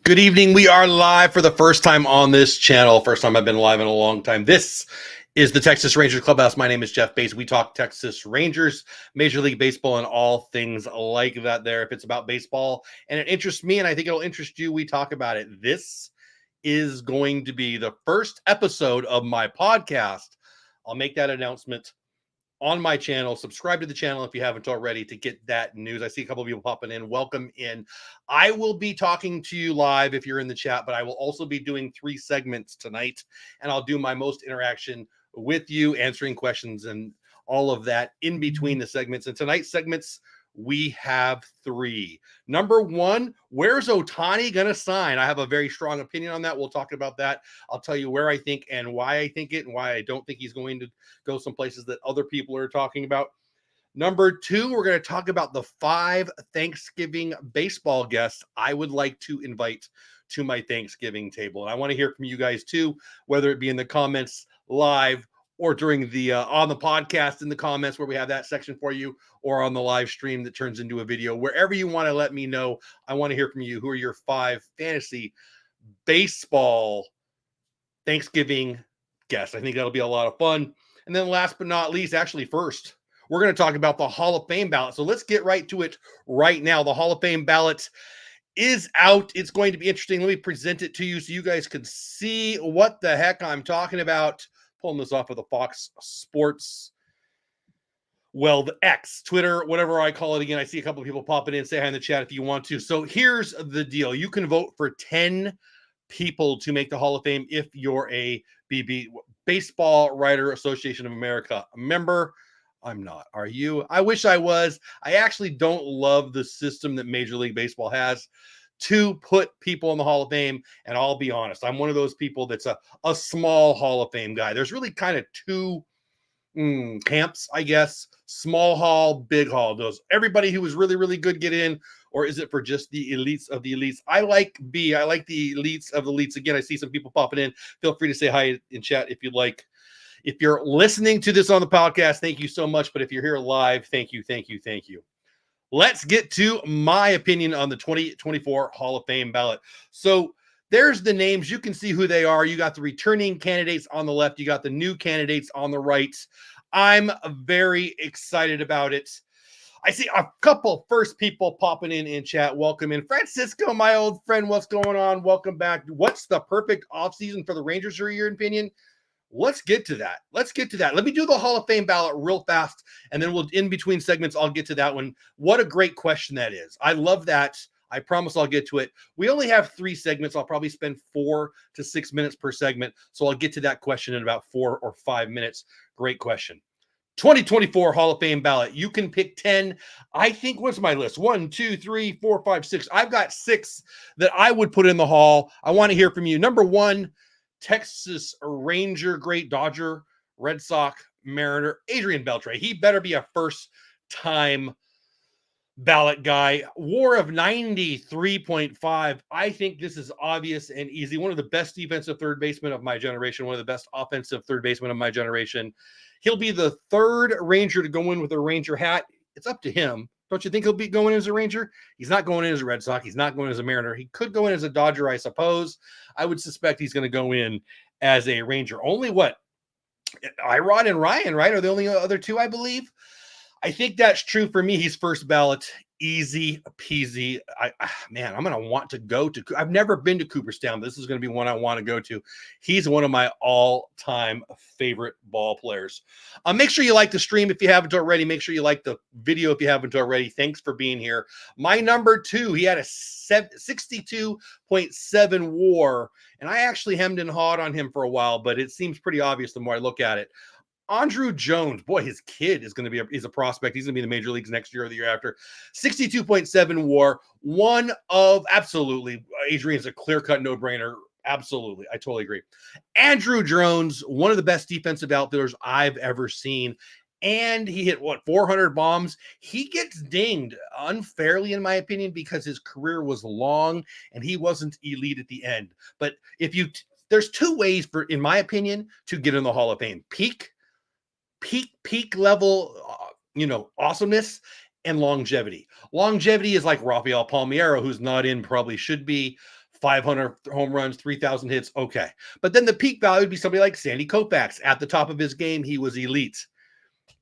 Good evening. We are live for the first time on this channel. First time I've been live in a long time. This is the Texas Rangers Clubhouse. My name is Jeff Bates. We talk Texas Rangers, Major League Baseball, and all things like that there. If it's about baseball and it interests me and I think it'll interest you, we talk about it. This is going to be the first episode of my podcast. I'll make that announcement on my channel. Subscribe to the channel if you haven't already to get that news. I see a couple of people popping in. Welcome in. I will be talking to you live if you're in the chat, but I will also be doing 3 segments tonight, and I'll do my most interaction with you, answering questions and all of that in between the segments. And tonight's segments, we have 3. Number 1, where's Ohtani going to sign? I have a very strong opinion on that. We'll talk about that. I'll tell you where I think and why I think it and why I don't think he's going to go some places that other people are talking about. Number 2, we're going to talk about the 5 Thanksgiving baseball guests I would like to invite to my Thanksgiving table. And I want to hear from you guys too, whether it be in the comments live or during the on the podcast in the comments where we have that section for you, or on the live stream that turns into a video. Wherever you want to let me know, I want to hear from you. Who are your 5 fantasy baseball Thanksgiving guests? I think that'll be a lot of fun. And then last but not least, actually first, we're going to talk about the Hall of Fame ballot. So let's get right to it right now. The Hall of Fame ballot is out. It's going to be interesting. Let me present it to you so you guys can see what the heck I'm talking about. Pulling this off of the Fox Sports, well, the X, Twitter, whatever I call it again. I see a couple of people popping in. Say hi in the chat if you want to. So here's the deal. You can vote for 10 people to make the Hall of Fame if you're a Baseball Writer Association of America member. I'm not. Are you? I wish I was. I actually don't love the system that Major League Baseball has to put people in the Hall of Fame. And I'll be honest, I'm one of those people that's a small Hall of Fame guy. There's really kind of 2 camps, I guess. Small hall, big hall. Does everybody who was really, really good get in? Or is it for just the elites of the elites? I like B. I like the elites of the elites. Again, I see some people popping in. Feel free to say hi in chat if you'd like. If you're listening to this on the podcast, thank you so much. But if you're here live, thank you, thank you, thank you. Let's get to my opinion on the 2024 Hall of Fame ballot. So there's the names. You can see who they are. You got the returning candidates on the left. You got the new candidates on the right. I'm very excited about it. I see a couple first people popping in chat. Welcome in. Francisco, my old friend. What's going on? Welcome back. What's the perfect offseason for the Rangers, in your opinion? Let's get to that. Let's get to that. Let me do the Hall of Fame ballot real fast, and then we'll, in between segments, I'll get to that one. What a great question that is. I love that. I promise I'll get to it. We only have 3 segments. I'll probably spend 4 to 6 minutes per segment, so I'll get to that question in about 4 or 5 minutes. Great question. 2024 Hall of Fame ballot. You can pick 10. I think, what's my list? 1, 2, 3, 4, 5, 6. I've got 6 that I would put in the Hall. I want to hear from you. Number 1, Texas Ranger, great Dodger, Red Sox, Mariner, Adrian Beltre. He better be a first-time ballot guy. WAR of 93.5. I think this is obvious and easy. One of the best defensive third basemen of my generation, one of the best offensive third basemen of my generation. He'll be the 3rd Ranger to go in with a Ranger hat. It's up to him. Don't you think he'll be going in as a Ranger? He's not going in as a Red Sox. He's not going in as a Mariner. He could go in as a Dodger, I suppose. I would suspect he's going to go in as a Ranger. Only what? Irod and Ryan, right? Are the only other 2, I believe. I think that's true for me. He's first ballot. Easy peasy. Man, I'm going to want to go to, I've never been to Cooperstown, but this is going to be one I want to go to. He's one of my all-time favorite ball players. Make sure you like the stream if you haven't already. Make sure you like the video if you haven't already. Thanks for being here. My number 2, he had a 62.7 WAR, and I actually hemmed and hawed on him for a while, but it seems pretty obvious the more I look at it. Andrew Jones, boy, his kid is going to be he's a prospect. He's going to be in the major leagues next year or the year after. 62.7 WAR. One of, absolutely, Adrian's a clear-cut no-brainer. Absolutely. I totally agree. Andrew Jones, one of the best defensive outfielders I've ever seen. And he hit, 400 bombs. He gets dinged unfairly, in my opinion, because his career was long and he wasn't elite at the end. But there's 2 ways, for, in my opinion, to get in the Hall of Fame. Peak level, awesomeness, and longevity. Longevity is like Rafael Palmeiro, who's not in, probably should be. 500 home runs, 3,000 hits. Okay. But then the peak value would be somebody like Sandy Koufax. At the top of his game, he was elite.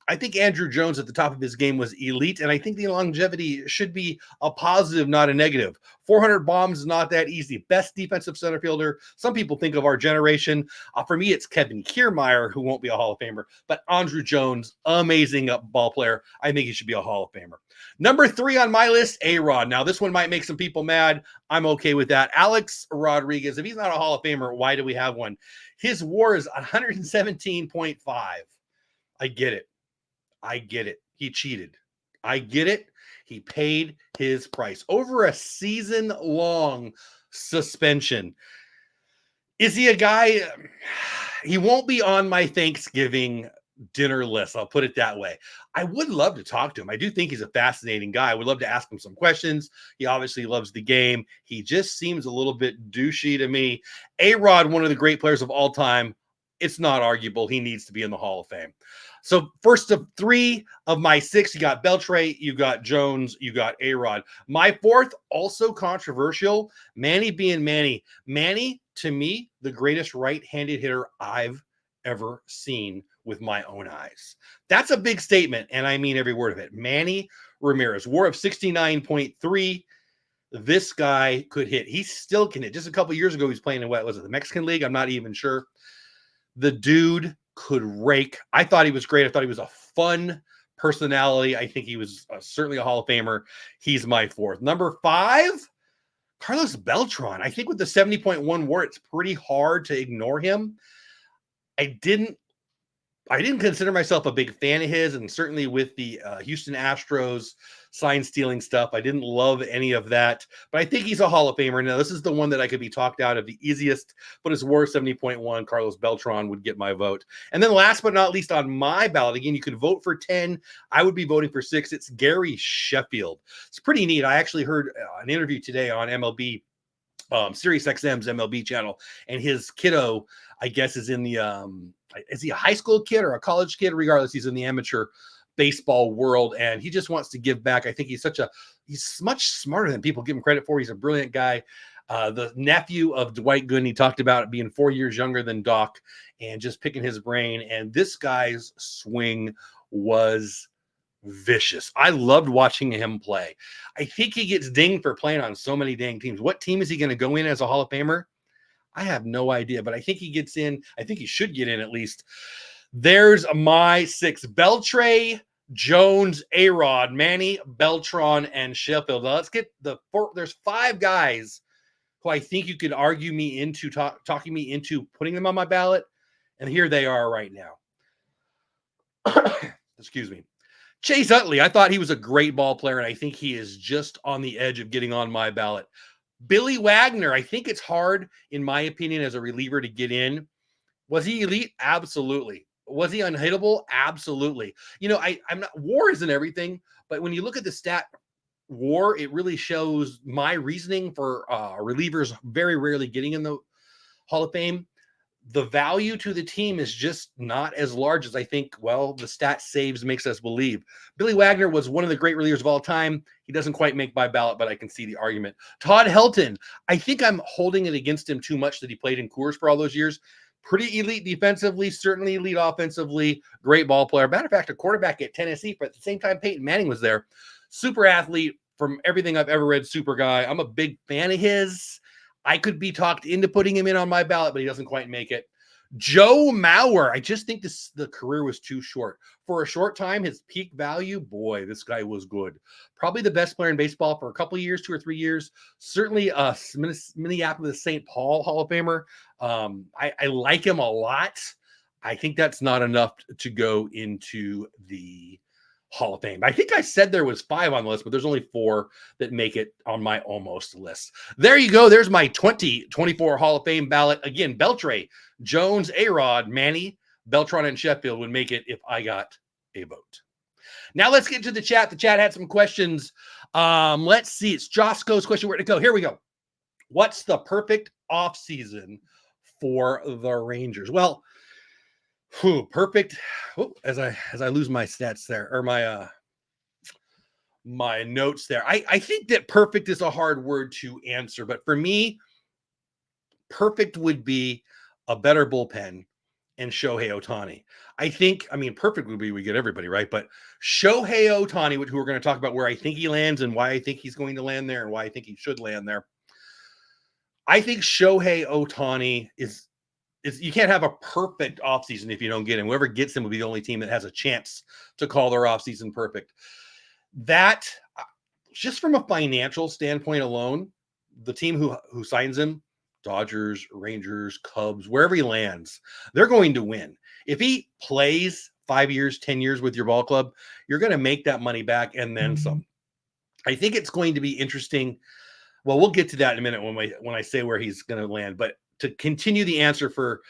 I think Andrew Jones at the top of his game was elite, and I think the longevity should be a positive, not a negative. 400 bombs is not that easy. Best defensive center fielder. Some people think of our generation. For me, it's Kevin Kiermaier, who won't be a Hall of Famer, but Andrew Jones, amazing ball player. I think he should be a Hall of Famer. Number 3 on my list, A-Rod. Now, this one might make some people mad. I'm okay with that. Alex Rodriguez, if he's not a Hall of Famer, why do we have one? His WAR is 117.5. I get it. I get it. He cheated. I get it. He paid his price. Over a season-long suspension. Is he a guy? He won't be on my Thanksgiving dinner list. I'll put it that way. I would love to talk to him. I do think he's a fascinating guy. I would love to ask him some questions. He obviously loves the game. He just seems a little bit douchey to me. A-Rod, one of the great players of all time. It's not arguable. He needs to be in the Hall of Fame. So first of 3 of my 6, you got Beltre, you got Jones, you got A-Rod. My 4th, also controversial, Manny being Manny. Manny, to me, the greatest right-handed hitter I've ever seen with my own eyes. That's a big statement, and I mean every word of it. Manny Ramirez, WAR of 69.3. This guy could hit. He still can hit. Just a couple years ago, he was playing in, what was it, the Mexican League? I'm not even sure. The dude could rake. I thought he was great. I thought he was a fun personality. I think he was certainly a Hall of Famer. He's my 4th. Number 5, Carlos Beltran. I think with the 70.1 WAR, it's pretty hard to ignore him. I didn't consider myself a big fan of his, and certainly with the Houston Astros sign stealing stuff, I didn't love any of that. But I think he's a Hall of Famer. Now, this is the one that I could be talked out of the easiest, but his WAR 70.1, Carlos Beltran would get my vote. And then last but not least on my ballot, again, you could vote for 10. I would be voting for 6. It's Gary Sheffield. It's pretty neat. I actually heard an interview today on MLB, Sirius XM's MLB channel, and his kiddo, I guess, is in the is he a high school kid or a college kid? Regardless, he's in the amateur baseball world, and he just wants to give back. I think he's much smarter than people give him credit for. He's a brilliant guy. The nephew of Dwight Gooden, he talked about it being 4 years younger than Doc and just picking his brain. And this guy's swing was vicious. I loved watching him play. I think he gets dinged for playing on so many dang teams. What team is he going to go in as a Hall of Famer? I have no idea, but I think he gets in. I think he should get in at least. There's my 6. Beltre, Jones, A-Rod, Manny, Beltran, and Sheffield. Now let's get the 4. There's 5 guys who I think you could argue me into talking me into putting them on my ballot, and here they are right now. Excuse me. Chase Utley, I thought he was a great ball player, and I think he is just on the edge of getting on my ballot. Billy Wagner, I think it's hard, in my opinion, as a reliever to get in. Was he elite? Absolutely. Was he unhittable? Absolutely. You know, I'm not, WAR isn't everything, but when you look at the stat WAR, it really shows my reasoning for relievers very rarely getting in the Hall of Fame. The value to the team is just not as large as I think, well, the stat saves makes us believe. Billy Wagner was one of the great relievers of all time. He doesn't quite make my ballot, but I can see the argument. Todd Helton, I think I'm holding it against him too much that he played in Coors for all those years. Pretty elite defensively, certainly elite offensively, great ball player. Matter of fact, a quarterback at Tennessee, but at the same time, Peyton Manning was there. Super athlete, from everything I've ever read, super guy. I'm a big fan of his. I could be talked into putting him in on my ballot, but he doesn't quite make it. Joe Mauer, I just think the career was too short. For a short time, his peak value, boy, this guy was good. Probably the best player in baseball for a couple of years, 2 or 3 years. Certainly a Minneapolis St. Paul Hall of Famer. I like him a lot. I think that's not enough to go into the Hall of Fame. I think I said there was 5 on the list, but there's only 4 that make it on my almost list. There you go. There's my 2024 Hall of Fame ballot. Again, Beltre, Jones, A-Rod, Manny, Beltran, and Sheffield would make it if I got a vote. Now let's get to the chat. The chat had some questions. Let's see. It's Josco's question. Where to go? Here we go. What's the perfect offseason for the Rangers? Well, perfect. As I lose my stats there, or my notes there. I think that perfect is a hard word to answer, but for me, perfect would be a better bullpen and Shohei Ohtani. Perfect would be we get everybody, right? But Shohei Ohtani, who we're going to talk about where I think he lands and why I think he's going to land there and why I think he should land there. I think Shohei Ohtani is you can't have a perfect offseason if you don't get him. Whoever gets him will be the only team that has a chance to call their offseason perfect. That, just from a financial standpoint alone, the team who signs him, Dodgers, Rangers, Cubs, wherever he lands, they're going to win. If he plays 5 years, 10 years with your ball club, you're going to make that money back and then some. I think it's going to be interesting. Well, we'll get to that in a minute when I say where he's going to land. But to continue the answer for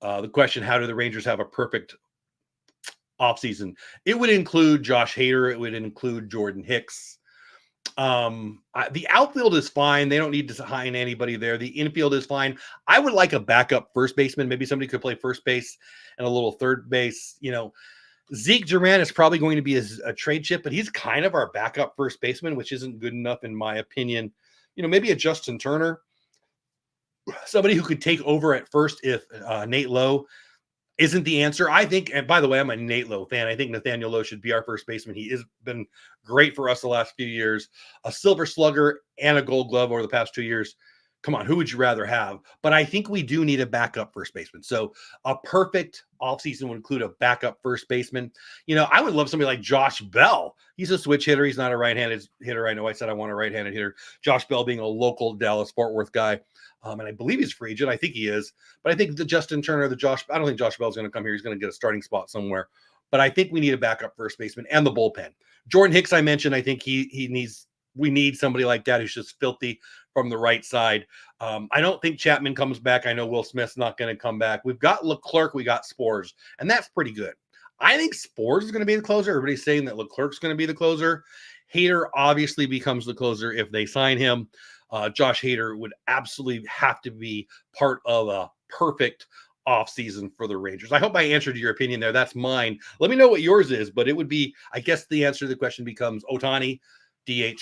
the question, how do the Rangers have a perfect offseason? It would include Josh Hader. It would include Jordan Hicks. The outfield is fine. They don't need to sign anybody there. The infield is fine. I would like a backup first baseman. Maybe somebody could play first base and a little third base. Zeke Duran is probably going to be a trade chip, but he's kind of our backup first baseman, which isn't good enough in my opinion. Maybe a Justin Turner, somebody who could take over at first if Nate Lowe isn't the answer. I think, and by the way, I'm a Nate Lowe fan. I think Nathaniel Lowe should be our first baseman. He has been great for us the last few years. A Silver Slugger and a Gold Glove over the past 2 years. Come on, who would you rather have? But I think we do need a backup first baseman. So a perfect offseason would include a backup first baseman. I would love somebody like Josh Bell. He's a switch hitter. He's not a right-handed hitter. I know I said I want a right-handed hitter. Josh Bell being a local Dallas-Fort Worth guy. And I believe he's free agent. I think he is. But I think the Justin Turner, I don't think Josh Bell's going to come here. He's going to get a starting spot somewhere. But I think we need a backup first baseman and the bullpen. Jordan Hicks, I mentioned, I think we need somebody like that who's just filthy from the right side. I don't think Chapman comes back. I know Will Smith's not going to come back. We've got Leclerc, we got Spores, and that's pretty good. I think Spores is going to be the closer. Everybody's saying that Leclerc's going to be the closer. Hader obviously becomes the closer if they sign him. Josh Hader would absolutely have to be part of a perfect offseason for the Rangers. I hope I answered your opinion there. That's mine. Let me know what yours is, but it would be, I guess the answer to the question becomes Ohtani, DH,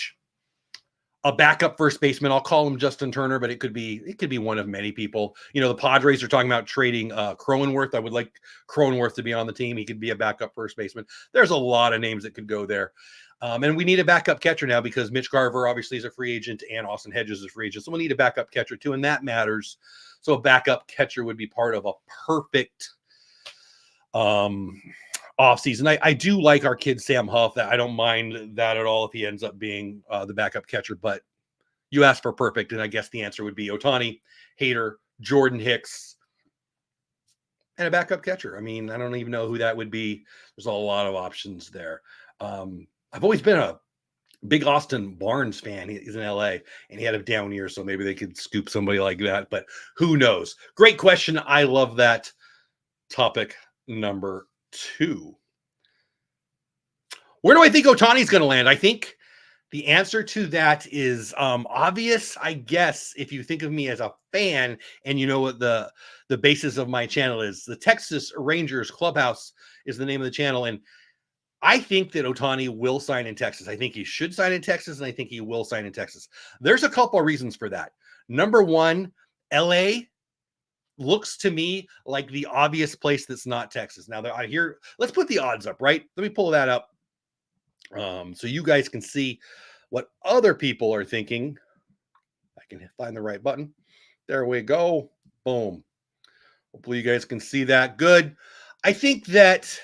a backup first baseman. I'll call him Justin Turner, but it could be one of many people. The Padres are talking about trading Cronenworth. I would like Cronenworth to be on the team. He could be a backup first baseman. There's a lot of names that could go there. And we need a backup catcher now because Mitch Garver obviously is a free agent and Austin Hedges is a free agent. So we need a backup catcher too, and that matters. So a backup catcher would be part of a perfect offseason. I do like our kid Sam Huff. I don't mind that at all if he ends up being the backup catcher. But you asked for perfect, and I guess the answer would be Ohtani, Hader, Jordan Hicks, and a backup catcher. I don't even know who that would be. There's a lot of options there. I've always been a big Austin Barnes fan. He's in LA and he had a down year, so maybe they could scoop somebody like that, but who knows? Great question. I love that. Topic number 2. Where do I think Ohtani's going to land? I think the answer to that is obvious, I guess, if you think of me as a fan and you know what the basis of my channel is. The Texas Rangers Clubhouse is the name of the channel, and I think that Ohtani will sign in Texas. I think he should sign in Texas, and I think he will sign in Texas. There's a couple of reasons for that. Number one, LA looks to me like the obvious place that's not Texas. Now, let's put the odds up, right? Let me pull that up so you guys can see what other people are thinking. I can find the right button. There we go. Boom. Hopefully you guys can see that. Good. I think that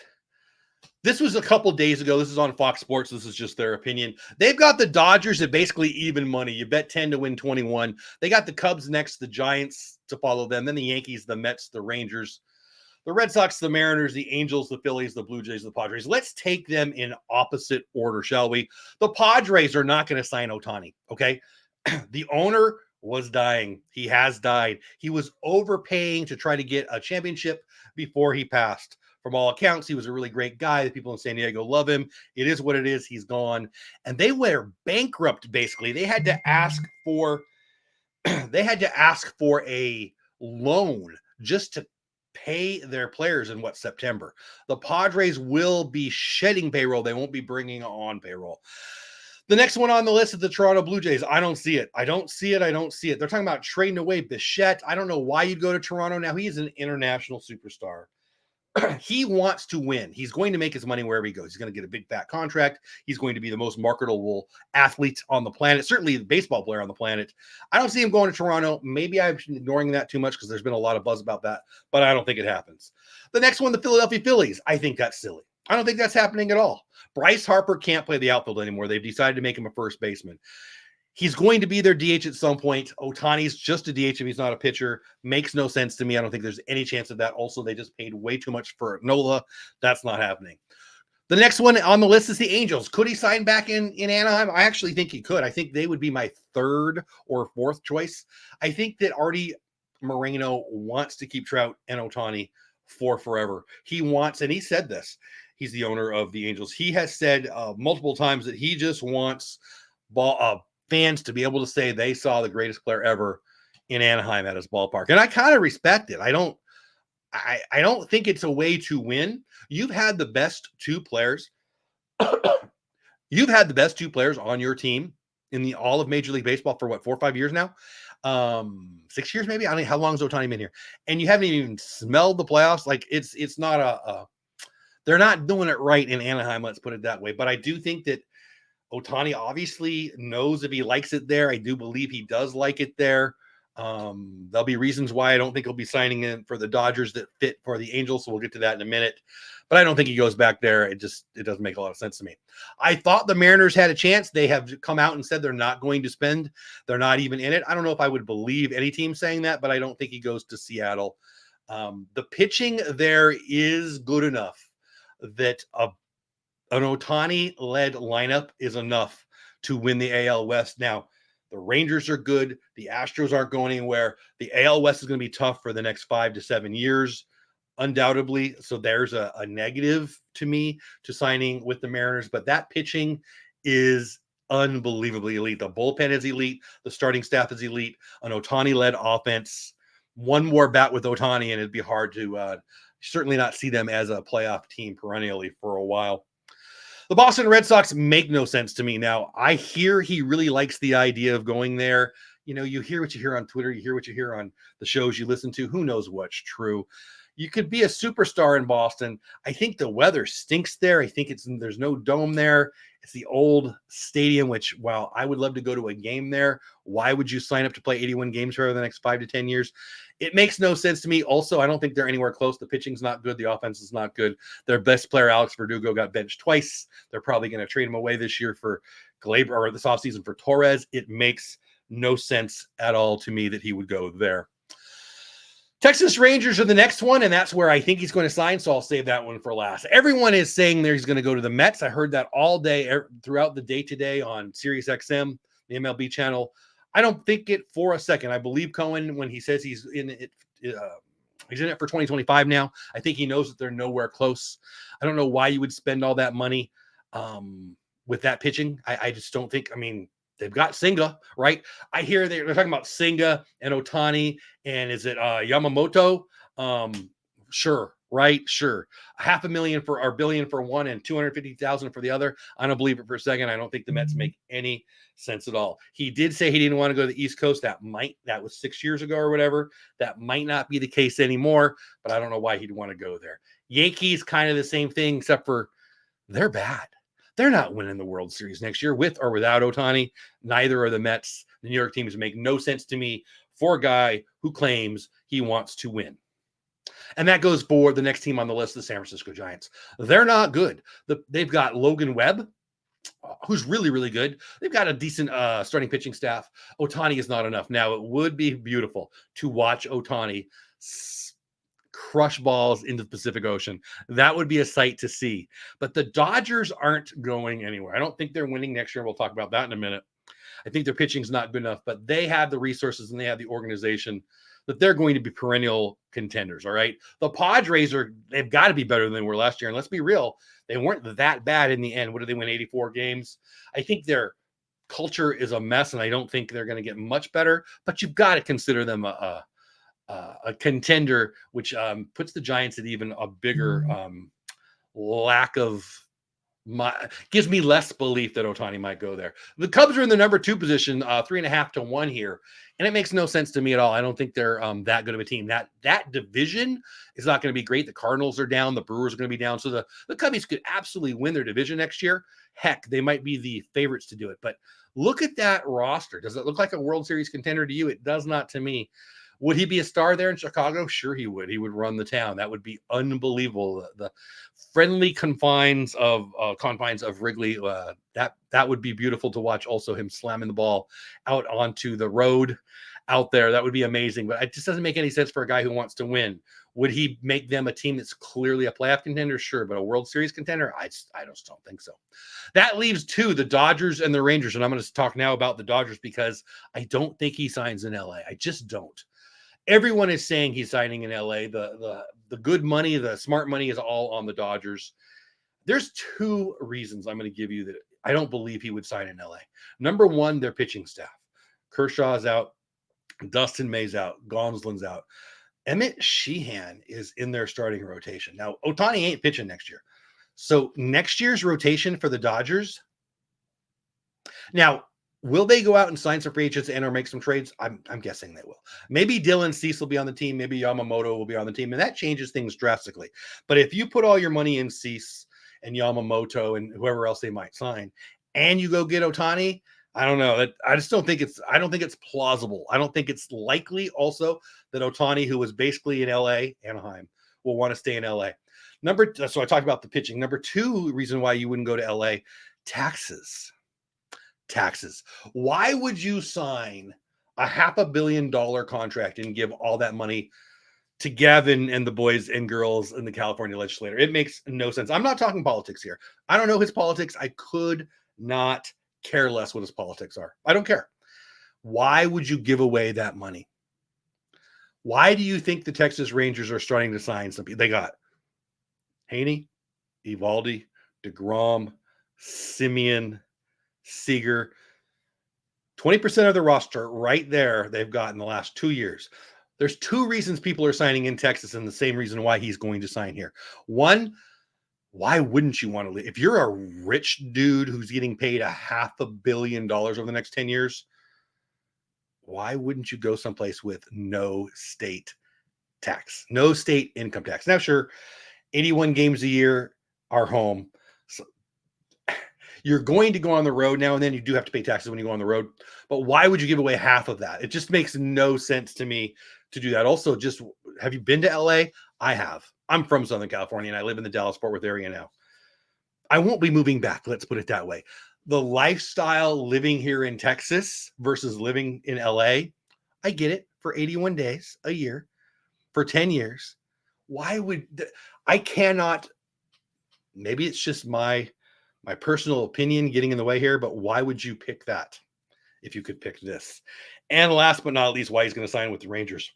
this was a couple days ago. This is on Fox Sports. This is just their opinion. They've got the Dodgers at basically even money. You bet 10 to win 21. They got the Cubs next, the Giants to follow them, then the Yankees, the Mets, the Rangers, the Red Sox, the Mariners, the Angels, the Phillies, the Blue Jays, the Padres. Let's take them in opposite order, shall we? The Padres are not going to sign Ohtani, okay? The owner was dying. He has died. He was overpaying to try to get a championship before he passed. From all accounts, he was a really great guy. The people in San Diego love him. It is what it is. He's gone. And they were bankrupt, basically. They had to ask for a loan just to pay their players in September. The Padres will be shedding payroll. They won't be bringing on payroll. The next one on the list is the Toronto Blue Jays. I don't see it. I don't see it. They're talking about trading away Bichette. I don't know why you'd go to Toronto now. He is an international superstar. He wants to win. He's going to make his money wherever he goes. He's going to get a big fat contract. He's going to be the most marketable athlete on the planet, certainly the baseball player on the planet. I don't see him going to Toronto. Maybe I'm ignoring that too much because there's been a lot of buzz about that, but I don't think it happens. The next one, the Philadelphia Phillies. I think that's silly. I don't think that's happening at all. Bryce Harper can't play the outfield anymore. They've decided to make him a first baseman. He's going to be their DH at some point. Ohtani's just a DH if he's not a pitcher. Makes no sense to me. I don't think there's any chance of that. Also, they just paid way too much for Nola. That's not happening. The next one on the list is the Angels. Could he sign back in Anaheim? I actually think he could. I think they would be my third or fourth choice. I think that Artie Moreno wants to keep Trout and Ohtani for forever. He wants, and he said this, he's the owner of the Angels. He has said multiple times that he just wants fans to be able to say they saw the greatest player ever in Anaheim at his ballpark. And I kind of respect it. I don't think it's a way to win. You've had the best two players. You've had the best two players on your team in the all of Major League Baseball for what, 4 or 5 years now? 6 years maybe? I don't know how long has Ohtani been here? And you haven't even smelled the playoffs. Like it's not they're not doing it right in Anaheim, let's put it that way. But I do think that Ohtani obviously knows if he likes it there. I do believe he does like it there. There'll be reasons why I don't think he'll be signing in for the Dodgers that fit for the Angels. So we'll get to that in a minute. But I don't think he goes back there. It doesn't make a lot of sense to me. I thought the Mariners had a chance. They have come out and said they're not going to spend. They're not even in it. I don't know if I would believe any team saying that, but I don't think he goes to Seattle. The pitching there is good enough that an Ohtani-led lineup is enough to win the AL West. Now, the Rangers are good. The Astros aren't going anywhere. The AL West is going to be tough for the next 5 to 7 years, undoubtedly. So there's a negative to me to signing with the Mariners. But that pitching is unbelievably elite. The bullpen is elite. The starting staff is elite. An Ohtani-led offense. One more bat with Ohtani, and it'd be hard to certainly not see them as a playoff team perennially for a while. The Boston Red Sox make no sense to me. Now, I hear he really likes the idea of going there. You know, you hear what you hear on Twitter. You hear what you hear on the shows you listen to. Who knows what's true? You could be a superstar in Boston. I think the weather stinks there. I think there's no dome there. It's the old stadium, which, while I would love to go to a game there, why would you sign up to play 81 games for the next 5 to 10 years? It makes no sense to me. Also, I don't think they're anywhere close. The pitching's not good. The offense is not good. Their best player, Alex Verdugo, got benched twice. They're probably going to trade him away this year for Glaber, or this offseason for Torres. It makes no sense at all to me that he would go there. Texas Rangers are the next one, and that's where I think he's going to sign, so I'll save that one for last. Everyone is saying that he's going to go to the Mets. I heard that all day, throughout the day today on SiriusXM, the MLB channel. I don't think it for a second. I believe Cohen when he says he's in it. He's in it for 2025 now. I think he knows that they're nowhere close. I don't know why you would spend all that money with that pitching. I just don't think. I mean, they've got Senga, right? I hear they're talking about Senga and Ohtani, and is it Yamamoto? Sure, right? Sure. $500,000 for or $1 billion for one and $250,000 for the other. I don't believe it for a second. I don't think the Mets make any sense at all. He did say he didn't want to go to the East Coast. That was 6 years ago or whatever. That might not be the case anymore, but I don't know why he'd want to go there. Yankees, kind of the same thing, except for they're bad. They're not winning the World Series next year with or without Ohtani. Neither are the Mets. The New York teams make no sense to me for a guy who claims he wants to win. And that goes for the next team on the list, the San Francisco Giants. They're not good. They've got Logan Webb, who's really, really good. They've got a decent starting pitching staff. Ohtani is not enough. Now, it would be beautiful to watch Ohtani crush balls into the Pacific Ocean. That would be a sight to see. But the Dodgers aren't going anywhere. I don't think they're winning next year. We'll talk about that in a minute. I think their pitching's not good enough, but they have the resources and they have the organization that they're going to be perennial contenders, all right? The Padres they've got to be better than they were last year. And let's be real, they weren't that bad in the end. What did they win, 84 games? I think their culture is a mess, and I don't think they're going to get much better, but you've got to consider them a contender, which puts the Giants at even a bigger lack of Gives me less belief that Ohtani might go there. The Cubs are in the number 2 position, 3.5-1 here, and it makes no sense to me at all. I don't think they're that good of a team. That division is not going to be great. The Cardinals are down, the Brewers are going to be down, so the Cubbies could absolutely win their division next year. Heck, they might be the favorites to do it. But look at that roster. Does it look like a World Series contender to you? It does not to me. Would he be a star there in Chicago? Sure, he would. He would run the town. That would be unbelievable. The friendly confines of Wrigley. That would be beautiful to watch. Also, him slamming the ball out onto the road out there. That would be amazing. But it just doesn't make any sense for a guy who wants to win. Would he make them a team that's clearly a playoff contender? Sure, but a World Series contender? I just don't think so. That leaves 2, the Dodgers and the Rangers. And I'm going to talk now about the Dodgers because I don't think he signs in LA. I just don't. Everyone is saying he's signing in LA. The good money, the smart money is all on the Dodgers. There's 2 reasons I'm going to give you that I don't believe he would sign in LA. Number 1, their pitching staff. Kershaw's out. Dustin May's out. Gonsolin's out. Emmett Sheehan is in their starting rotation. Now, Ohtani ain't pitching next year. So next year's rotation for the Dodgers. Now, will they go out and sign some free agents and or make some trades? I'm guessing they will. Maybe Dylan Cease will be on the team. Maybe Yamamoto will be on the team. And that changes things drastically. But if you put all your money in Cease and Yamamoto and whoever else they might sign, and you go get Ohtani, I don't know. I just don't think it's plausible. I don't think it's likely also that Ohtani, who was basically in LA, Anaheim, will want to stay in LA. So I talked about the pitching. Number 2 reason why you wouldn't go to LA, taxes. Why would you sign a $500 million contract and give all that money to Gavin and the boys and girls in the California legislature? It makes no sense. I'm not talking politics here. I don't know his politics. I could not care less what his politics are. I don't care. Why would you give away that money? Why do you think the Texas Rangers are starting to sign some people? They got Haney, Evaldi, DeGrom, Simeon, Seager. 20% of the roster right there they've got in the last 2 years. There's 2 reasons people are signing in Texas and the same reason why he's going to sign here. 1, why wouldn't you want to leave? If you're a rich dude who's getting paid $500 million over the next 10 years, why wouldn't you go someplace with no state tax, no state income tax? Now, sure, 81 games a year are home. So you're going to go on the road now and then. You do have to pay taxes when you go on the road. But why would you give away half of that? It just makes no sense to me to do that. Also, just have you been to LA? I have. I'm from Southern California, and I live in the Dallas-Fort Worth area now. I won't be moving back. Let's put it that way. The lifestyle living here in Texas versus living in LA, I get it. For 81 days a year, for 10 years. Why would I cannot? Maybe it's just my personal opinion getting in the way here, but why would you pick that if you could pick this? And last but not least, why he's going to sign with the Rangers.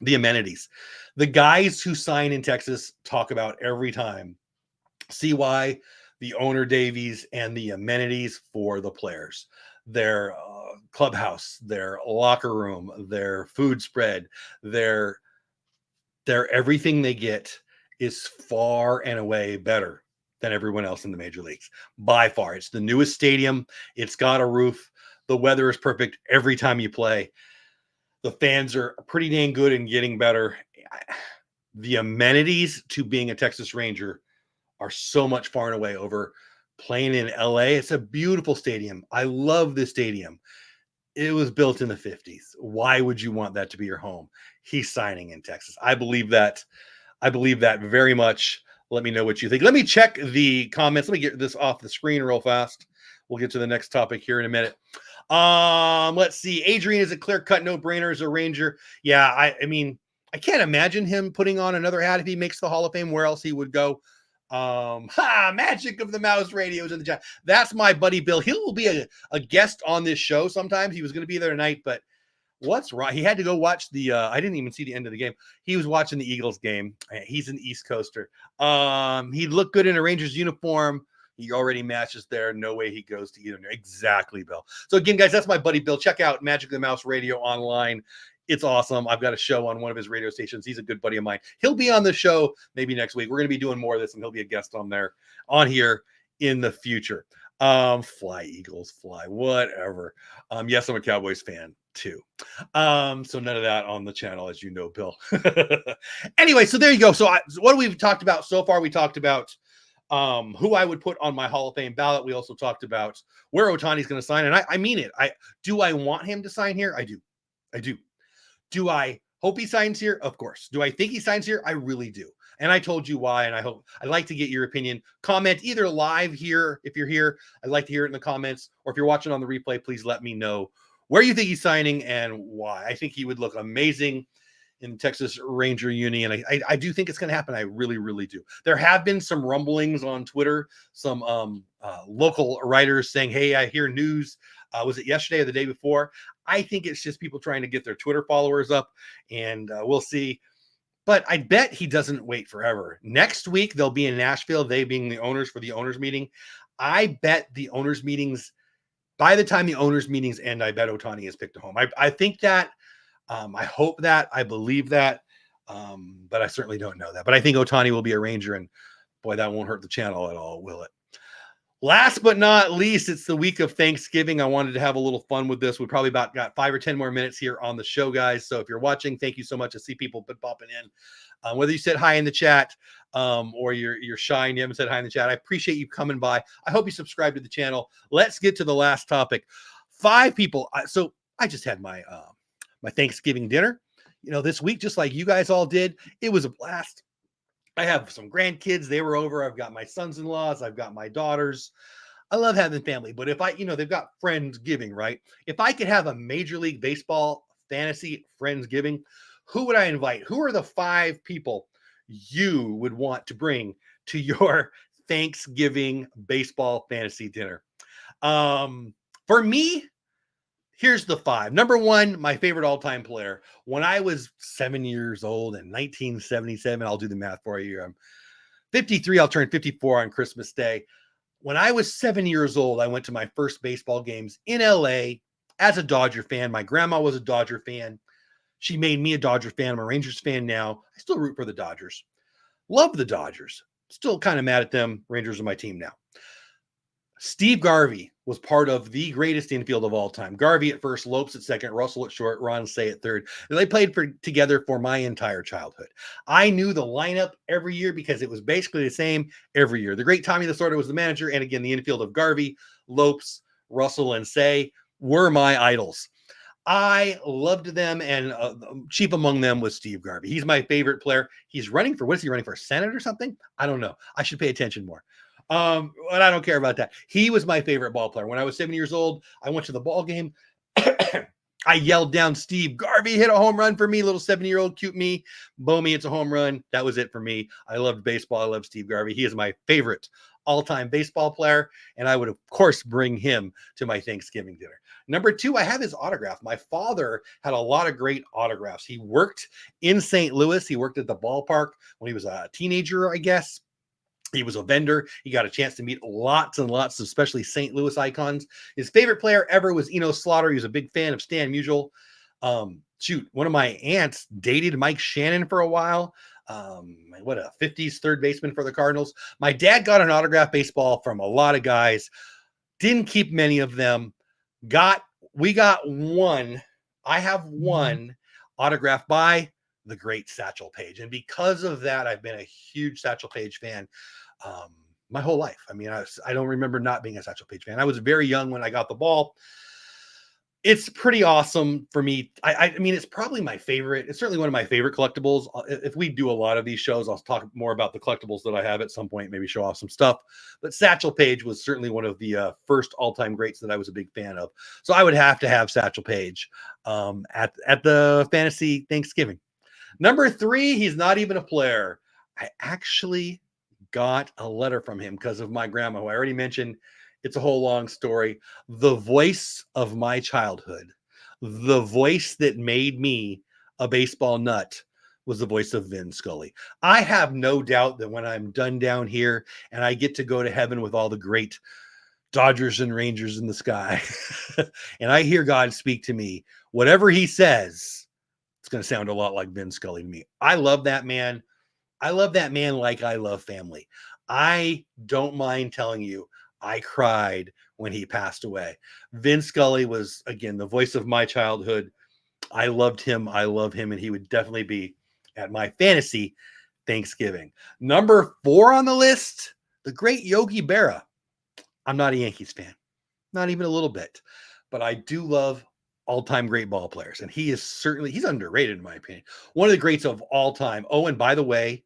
The amenities. The guys who sign in Texas talk about every time CY, the owner Davies, and the amenities for the players. Their clubhouse, their locker room, their food spread, their everything they get is far and away better than everyone else in the major leagues. By far. It's the newest stadium. It's got a roof. The weather is perfect every time you play. The fans are pretty dang good and getting better. The amenities to being a Texas Ranger are so much far and away over playing in LA. It's a beautiful stadium. I love this stadium. It was built in the 50s. Why would you want that to be your home? He's signing in Texas. I believe that. I believe that very much. Let me know what you think. Let me check the comments. Let me get this off the screen real fast. We'll get to the next topic here in a minute. Let's see. Adrian is a clear-cut no-brainer as a Ranger. Yeah, I mean, I can't imagine him putting on another hat if he makes the Hall of Fame. Where else he would go? Magic of the Mouse Radios in the chat. That's my buddy Bill. He will be a guest on this show sometimes. He was going to be there tonight, but what's wrong? He had to go watch the I didn't even see the end of the game. He was watching the Eagles game. He's an East Coaster. He looked good in a Rangers uniform. He already matches there. No way he goes to either. Exactly, Bill. So again, guys, that's my buddy Bill. Check out Magic of the Mouse Radio online. It's awesome. I've got a show on one of his radio stations. He's a good buddy of mine. He'll be on the show maybe next week. We're going to be doing more of this, and he'll be a guest on here in the future. Fly Eagles, fly, whatever. Yes, I'm a Cowboys fan too. So none of that on the channel, as you know, Bill. Anyway, so there you go. So what we've talked about so far, we talked about who I would put on my Hall of Fame ballot. We also talked about where Ohtani's going to sign, and I mean it. Do I want him to sign here? I do. Do I hope he signs here? Of course. Do I think he signs here? I really do. And I told you why, and I'd like to get your opinion. Comment either live here if you're here. I'd like to hear it in the comments, or if you're watching on the replay, please let me know where you think he's signing and why. I think he would look amazing in Texas Ranger uni, and I do think it's going to happen. I really, really do. There have been some rumblings on Twitter, some local writers saying, hey, I hear news. Was it yesterday or the day before? I think it's just people trying to get their Twitter followers up, and we'll see. But I bet he doesn't wait forever. Next week, they'll be in Nashville, they being the owners, for the owners meeting. I bet the owners meetings, by the time the owners meetings end, I bet Ohtani has picked a home. I think that. I hope that. I believe that. But I certainly don't know that. But I think Ohtani will be a Ranger, and boy, that won't hurt the channel at all, will it? Last but not least, it's the week of Thanksgiving. I wanted to have a little fun with this. We probably about got 5 or 10 more minutes here on the show, guys. So if you're watching, thank you so much. I see people popping in. Whether you said hi in the chat or you're shy and you haven't said hi in the chat, I appreciate you coming by. I hope you subscribe to the channel. Let's get to the last topic. 5 people. So I just had my my Thanksgiving dinner, this week, just like you guys all did. It was a blast. I have some grandkids. They were over. I've got my sons-in-laws. I've got my daughters. I love having family, but if they've got Friendsgiving, right? If I could have a Major League Baseball fantasy Friendsgiving, who would I invite? Who are the 5 people you would want to bring to your Thanksgiving baseball fantasy dinner? For me, here's the 5. Number 1, my favorite all-time player. When I was 7 years old in 1977, I'll do the math for you. I'm 53. I'll turn 54 on Christmas Day. When I was 7 years old, I went to my first baseball games in LA as a Dodger fan. My grandma was a Dodger fan. She made me a Dodger fan. I'm a Rangers fan now. I still root for the Dodgers. Love the Dodgers. Still kind of mad at them. Rangers are my team now. Steve Garvey was part of the greatest infield of all time. Garvey at first, Lopes at second, Russell at short, Ron Say at third. And they played together for my entire childhood. I knew the lineup every year because it was basically the same every year. The great Tommy Lasorda was the manager. And again, the infield of Garvey, Lopes, Russell, and Say were my idols. I loved them, and chief among them was Steve Garvey. He's my favorite player. He's running for, what is he running for, Senate or something? I don't know. I should pay attention more. But I don't care about that. He was my favorite ball player. When I was 7 years old, I went to the ball game. I yelled down, Steve Garvey hit a home run for me, little 7-year-old cute me. Bomey, it's a home run. That was it for me. I loved baseball. I love Steve Garvey. He is my favorite all-time baseball player, and I would, of course, bring him to my Thanksgiving dinner. Number 2, I have his autograph. My father had a lot of great autographs. He worked in St. Louis. He worked at the ballpark when he was a teenager, I guess. He was a vendor. He got a chance to meet lots and lots of especially St. Louis icons. His favorite player ever was Eno Slaughter. He was a big fan of Stan Musial. One of my aunts dated Mike Shannon for a while. What a 50s third baseman for the Cardinals. My dad got an autograph baseball from a lot of guys. Didn't keep many of them. We got one. I have one autographed by the great Satchel Paige. And because of that, I've been a huge Satchel Paige fan my whole life. I mean, I don't remember not being a Satchel Paige fan. I was very young when I got the ball. It's pretty awesome for me. I mean, it's probably my favorite. It's certainly one of my favorite collectibles. If we do a lot of these shows, I'll talk more about the collectibles that I have at some point, maybe show off some stuff. But Satchel Paige was certainly one of the first all-time greats that I was a big fan of. So I would have to have Satchel Paige at the Fantasy Thanksgiving. Number 3, he's not even a player. I actually got a letter from him because of my grandma, who I already mentioned. It's a whole long story. The voice of my childhood, the voice that made me a baseball nut, was the voice of Vin Scully. I have no doubt that when I'm done down here and I get to go to heaven with all the great Dodgers and Rangers in the sky, and I hear God speak to me, whatever he says, it's going to sound a lot like Vin Scully to me. I love that man. I love that man like I love family. I don't mind telling you, I cried when he passed away. Vin Scully was, again, the voice of my childhood. I loved him. I love him, and he would definitely be at my fantasy Thanksgiving. Number 4 on the list, the great Yogi Berra. I'm not a Yankees fan, not even a little bit, but I do love all-time great ball players, and he's underrated in my opinion. One of the greats of all time. Oh, and by the way,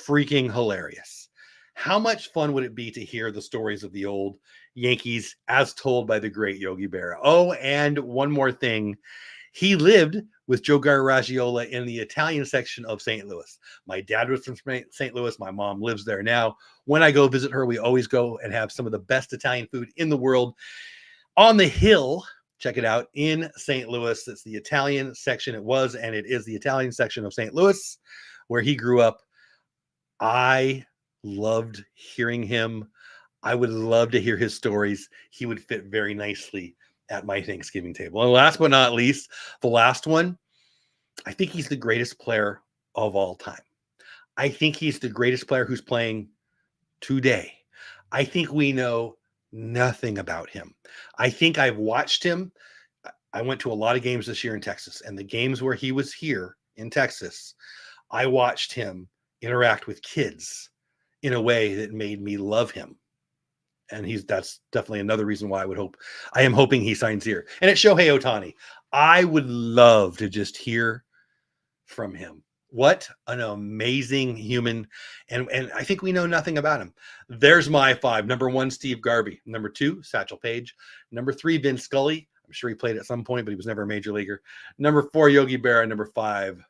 freaking hilarious. How much fun would it be to hear the stories of the old Yankees as told by the great Yogi Berra? Oh, and one more thing. He lived with Joe Garagiola in the Italian section of St. Louis. My dad was from St. Louis. My mom lives there now. When I go visit her, we always go and have some of the best Italian food in the world on the hill. Check it out in St. Louis. It's the Italian section. It was, and it is the Italian section of St. Louis where he grew up. I loved hearing him. I would love to hear his stories. He would fit very nicely at my Thanksgiving table. And last but not least, the last one, I think he's the greatest player of all time. I think he's the greatest player who's playing today. I think we know nothing about him. I think I've watched him. I went to a lot of games this year in Texas, and the games where he was here in Texas, I watched him interact with kids in a way that made me love him. And that's definitely another reason why I am hoping he signs here. And it's Shohei Ohtani. I would love to just hear from him. What an amazing human. And I think we know nothing about him. There's my 5. Number 1, Steve Garvey. Number 2, Satchel Paige. Number 3, Vin Scully. I'm sure he played at some point, but he was never a major leaguer. Number 4, Yogi Berra. Number 5,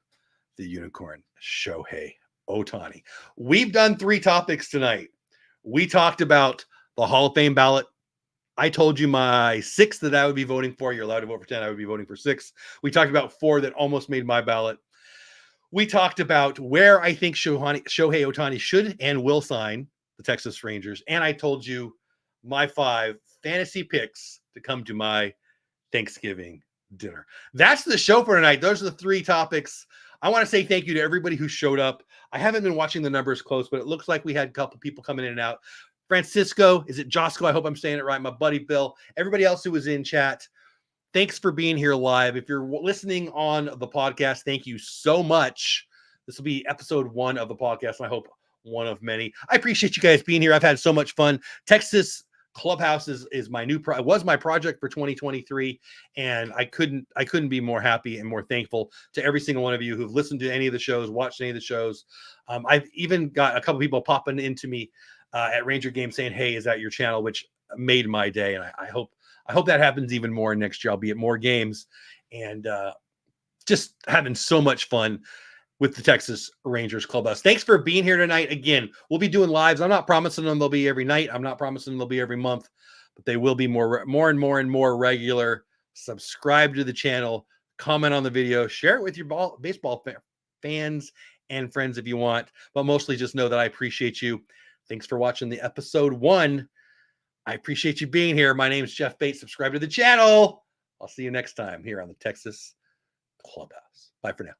the unicorn, Shohei Ohtani. We've done 3 topics tonight. We talked about the Hall of Fame ballot. I told you my 6 that I would be voting for. You're allowed to vote for 10. I would be voting for 6. We talked about 4 that almost made my ballot. We talked about where I think Shohei Ohtani should and will sign the Texas Rangers. And I told you my 5 fantasy picks to come to my Thanksgiving dinner. That's the show for tonight. Those are the 3 topics. I want to say thank you to everybody who showed up. I haven't been watching the numbers close, but it looks like we had a couple people coming in and out. Francisco, is it Josco? I hope I'm saying it right. My buddy Bill, everybody else who was in chat. Thanks for being here live. If you're listening on the podcast, thank you so much. This will be episode 1 of the podcast, and I hope one of many. I appreciate you guys being here. I've had so much fun. Texas Clubhouse is my new was my project for 2023, and I couldn't be more happy and more thankful to every single one of you who've listened to any of the shows, watched any of the shows. I've even got a couple people popping into me at Ranger Game saying, "Hey, is that your channel?" Which made my day, and I hope that happens even more next year. I'll be at more games and just having so much fun with the Texas Rangers Clubhouse. Thanks for being here tonight. Again, we'll be doing lives. I'm not promising them they'll be every night. I'm not promising they'll be every month, but they will be more and more regular. Subscribe to the channel, comment on the video, share it with your baseball fans and friends if you want, but mostly just know that I appreciate you. Thanks for watching the episode 1. I appreciate you being here. My name is Jeff Bates. Subscribe to the channel. I'll see you next time here on the Texas Clubhouse. Bye for now.